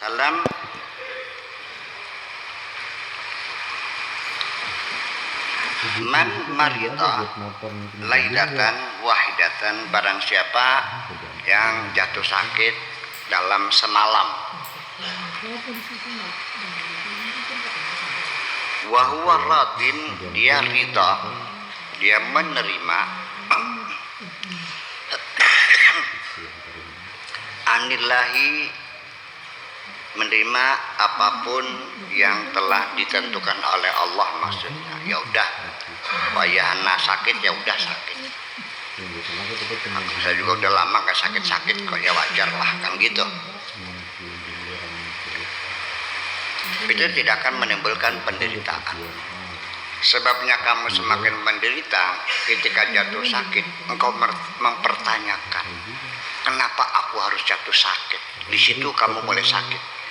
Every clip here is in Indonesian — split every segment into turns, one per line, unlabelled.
Salam man marita lailatan wahidatan, barang siapa yang jatuh sakit dalam semalam, wa huwa radin, dia ridha, dia menerima anillahi, menerima apapun yang telah ditentukan oleh Allah. Maksudnya ya udah, bayana sakit ya udah sakit. Saya juga udah lama gak sakit-sakit kok, ya wajar lah kan gitu. Itu tidak akan menimbulkan penderitaan. Sebabnya kamu semakin menderita ketika jatuh sakit, engkau mempertanyakan, kenapa aku harus jatuh sakit? Di situ kamu mulai sakit.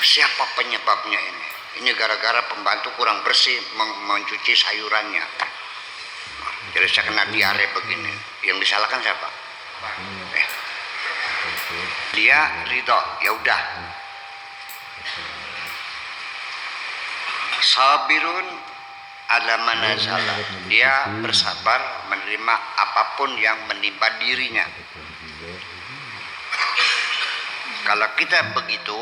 Siapa penyebabnya ini? Ini gara-gara pembantu kurang bersih mencuci sayurannya. Jadi saya kena diare begini. Yang disalahkan siapa? Dia ridho, ya udah. Sabirun ala manazala, dia bersabar menerima apapun yang menimpa dirinya. Kalau kita begitu,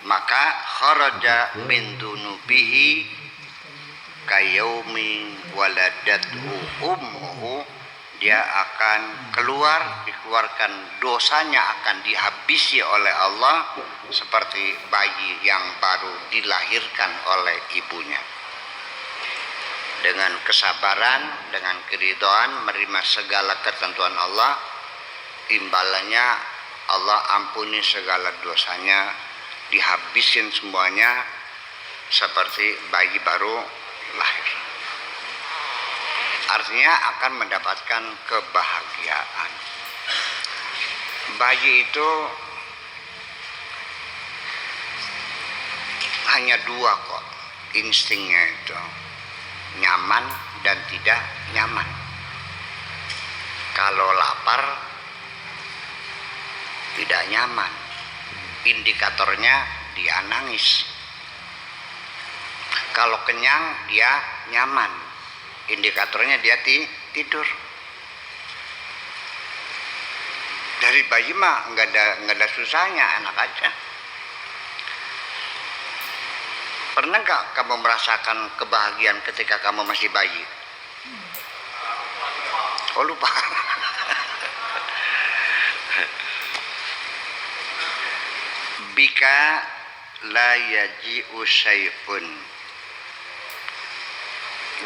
maka kharaja min dunubihi kayaumi waladathu ummuhu, dia akan dikeluarkan dosanya, akan dihabisi oleh Allah seperti bayi yang baru dilahirkan oleh ibunya. Dengan kesabaran, dengan keridhaan menerima segala ketentuan Allah, imbalannya Allah ampuni segala dosanya, dihabisin semuanya seperti bayi baru lahir. Artinya akan mendapatkan kebahagiaan. Bayi itu hanya dua kok instingnya itu, nyaman dan tidak nyaman. Kalau lapar tidak nyaman, indikatornya dia nangis. Kalau kenyang dia nyaman, indikatornya dia tidur. Dari bayi mah nggak ada susahnya, enak aja. Pernah nggak kamu merasakan kebahagiaan ketika kamu masih bayi? Oh lupa. Bika la yaji'u syai'un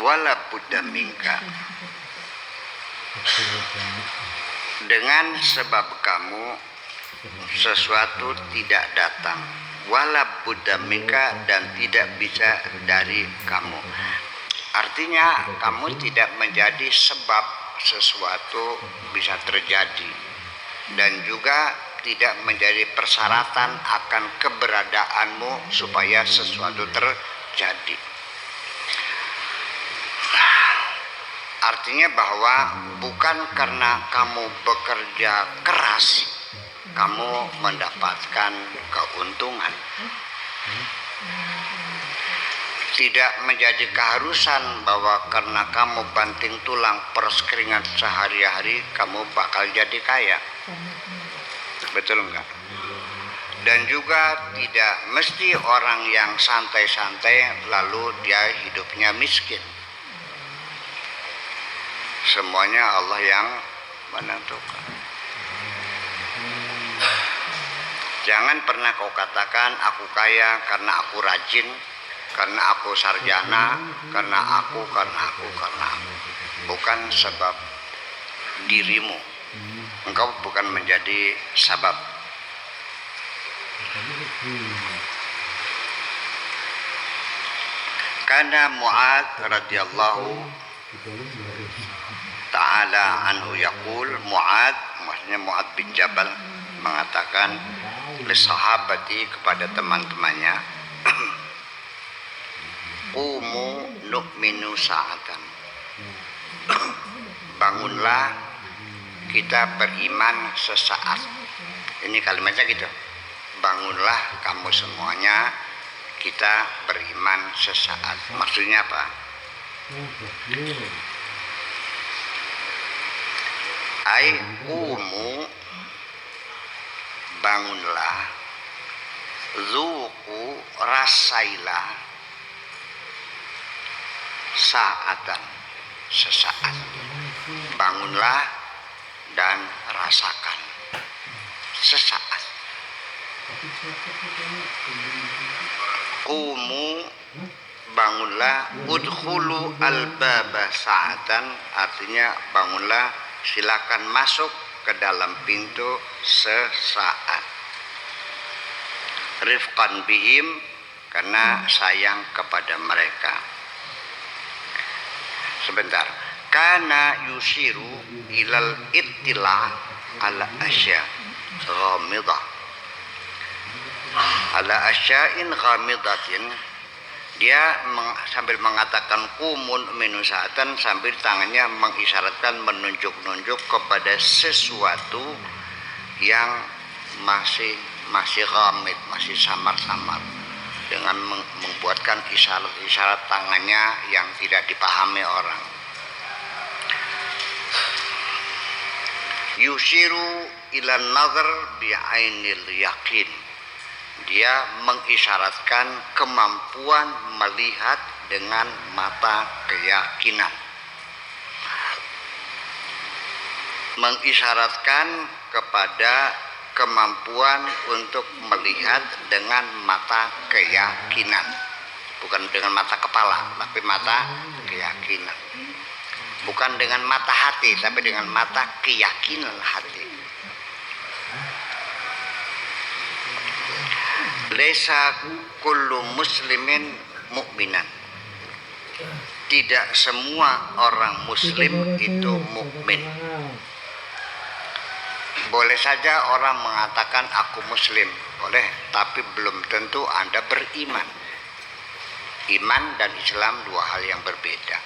wala budda minka, dengan sebab kamu sesuatu tidak datang, wala budda minka, dan tidak bisa dari kamu. Artinya kamu tidak menjadi sebab sesuatu bisa terjadi, dan juga tidak menjadi persyaratan akan keberadaanmu supaya sesuatu terjadi. Artinya bahwa bukan karena kamu bekerja keras kamu mendapatkan keuntungan. Tidak menjadi keharusan bahwa karena kamu banting tulang peras keringat sehari-hari kamu bakal jadi kaya. Betul enggak? Dan juga tidak mesti orang yang santai-santai lalu dia hidupnya miskin. Semuanya Allah yang menentukan. Jangan pernah kau katakan aku kaya karena aku rajin, karena aku sarjana, karena aku. Bukan sebab dirimu. Engkau bukan menjadi sebab. Karena Mu'adz radhiyallahu ta'ala anhu yaqul, Mu'adz, maksudnya Mu'adz bin Jabal mengatakan li sahabati, kepada teman-temannya, qumu nu'minu sa'atan, bangunlah kita beriman sesaat. Ini kalimatnya gitu. Bangunlah kamu semuanya, kita beriman sesaat. Maksudnya apa? Ai umu, bangunlah, zuku, rasailah, saatan, sesaat. Bangunlah dan rasakan sesaat. Kumu, bangunlah, udkhulu al-baba sa'atan, artinya bangunlah, silakan masuk ke dalam pintu sesaat. Rifqan bihim, karena sayang kepada mereka. Sebentar. Kana yusiru ilal ittila ala asya ghamidah. Ala asya'in ghamidatin, dia sambil mengatakan kumun minusatan, sambil tangannya mengisyaratkan, menunjuk-nunjuk kepada sesuatu yang masih ghamid, masih samar-samar, dengan membuatkan isyarat-isyarat tangannya yang tidak dipahami orang. Yusiru ilan nazar bi'ainil yakin, dia mengisyaratkan kemampuan melihat dengan mata keyakinan. Mengisyaratkan kepada kemampuan untuk melihat dengan mata keyakinan. Bukan dengan mata kepala, tapi mata keyakinan. Bukan dengan mata hati, tapi dengan mata keyakinan hati. Laisa kullu muslimin mu'minan. Tidak semua orang muslim itu mukmin. Boleh saja orang mengatakan aku muslim, boleh, tapi belum tentu Anda beriman. Iman dan Islam dua hal yang berbeda.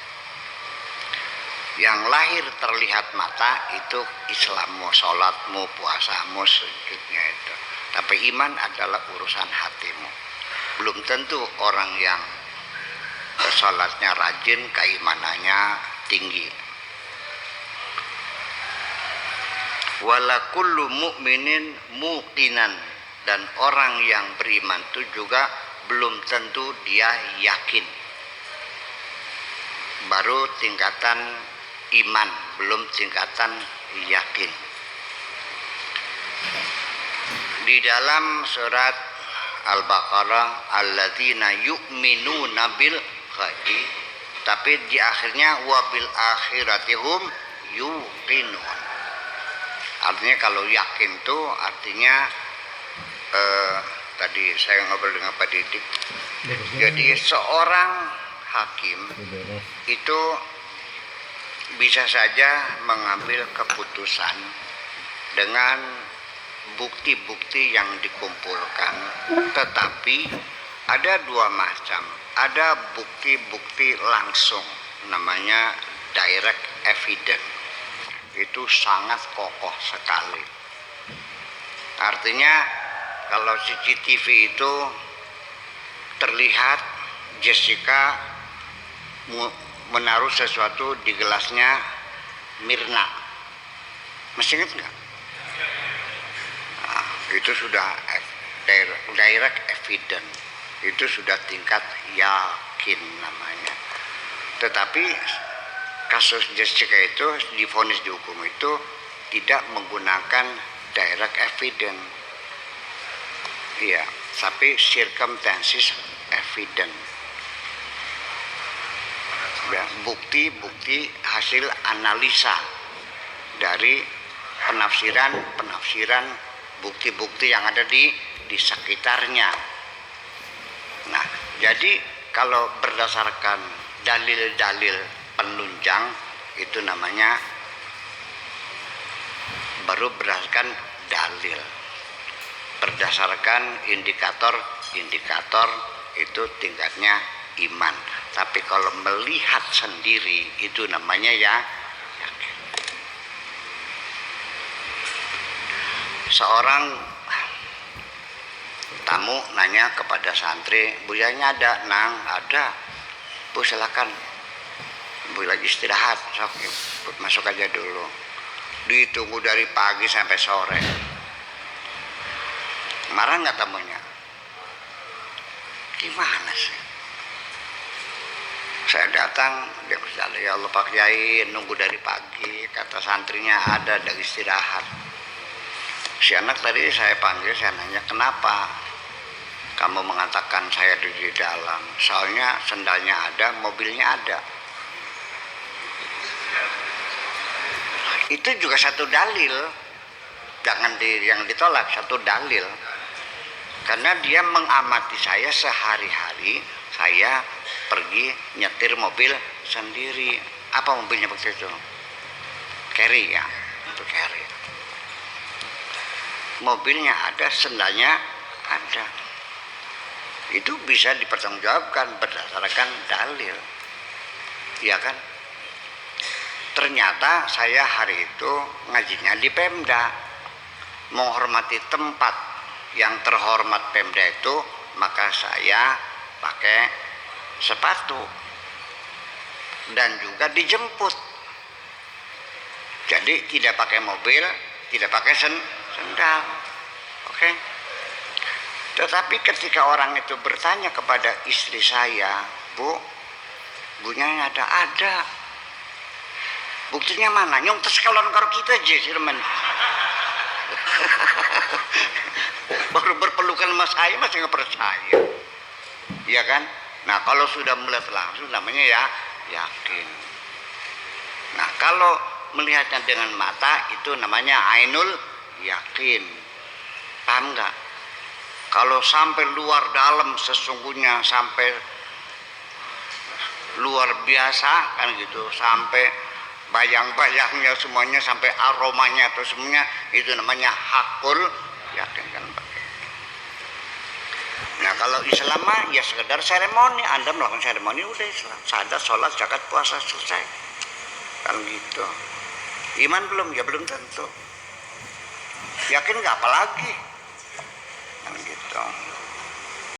Yang lahir terlihat mata itu Islammu, sholatmu, puasamu, sujudnya itu. Tapi iman adalah urusan hatimu. Belum tentu orang yang sholatnya rajin, keimanannya tinggi. Wala kullu mu'minin muqinan, dan orang yang beriman itu juga belum tentu dia yakin. Baru tingkatan iman, belum tingkatan yakin. Di dalam surat Al-Baqarah, alladzina yu'minuna bil ghaibi, tapi di akhirnya wabil akhiratihum yuqinun. Artinya kalau yakin itu artinya tadi saya ngobrol dengan Pak Didik. Jadi seorang hakim itu bisa saja mengambil keputusan dengan bukti-bukti yang dikumpulkan, tetapi ada dua macam. Ada bukti-bukti langsung, namanya direct evidence. Itu sangat kokoh sekali. Artinya kalau CCTV itu terlihat Jessica menaruh sesuatu di gelasnya Mirna, masih ingat nggak? Nah, itu sudah direct evidence, itu sudah tingkat yakin namanya. Tetapi kasus Jessica itu divonis dihukum itu tidak menggunakan direct evidence, iya, tapi circumstances evidence, ya, bukti-bukti hasil analisa dari penafsiran bukti-bukti yang ada di sekitarnya. Nah, jadi kalau berdasarkan dalil-dalil penunjang itu namanya baru berdasarkan dalil. Berdasarkan indikator itu tingkatnya iman. Tapi kalau melihat sendiri itu namanya yakin. Seorang tamu nanya kepada santri, buyanya ada? Nang, ada. Bu silakan. Bu lagi istirahat, sok masuk aja dulu. Ditunggu dari pagi sampai sore. Marah nggak tamunya? Gimana sih? Saya datang, dia berkata, ya Allah Pak Kiai, nunggu dari pagi, kata santrinya ada istirahat. Si anak tadi saya panggil, saya nanya, kenapa kamu mengatakan saya di dalam? Soalnya sendalnya ada, mobilnya ada. Itu juga satu dalil, jangan yang ditolak, satu dalil. Karena dia mengamati saya sehari-hari, saya pergi nyetir mobil sendiri. Apa mobilnya waktu itu? Carry ya, itu carry. Mobilnya ada, sendalnya ada. Itu bisa dipertanggungjawabkan berdasarkan dalil, ya kan? Ternyata saya hari itu ngajinya di Pemda, menghormati tempat yang terhormat Pemda itu, maka saya pakai sepatu dan juga dijemput. Jadi tidak pakai mobil, tidak pakai sendal. Oke. Tetapi ketika orang itu bertanya kepada istri saya, Bu, bunya ada. Buktinya mana? Nyong tersekalon karo kita aja sih teman. Baru berpelukan sama saya masih nggak percaya, ya kan? Nah kalau sudah melihat langsung namanya ya yakin. Nah kalau melihatnya dengan mata itu namanya ainul yakin. Paham nggak? Kalau sampai luar dalam sesungguhnya, sampai luar biasa kan gitu, sampai bayang-bayangnya semuanya, sampai aromanya atau semuanya, itu namanya hakul yakin kan. Nah kalau Islam mah ya sekedar seremoni, Anda melakukan seremoni udah Islam, sadar, sholat, zakat, puasa, selesai kan gitu. Iman belum? Ya belum tentu. Yakin nggak, apalagi kan gitu.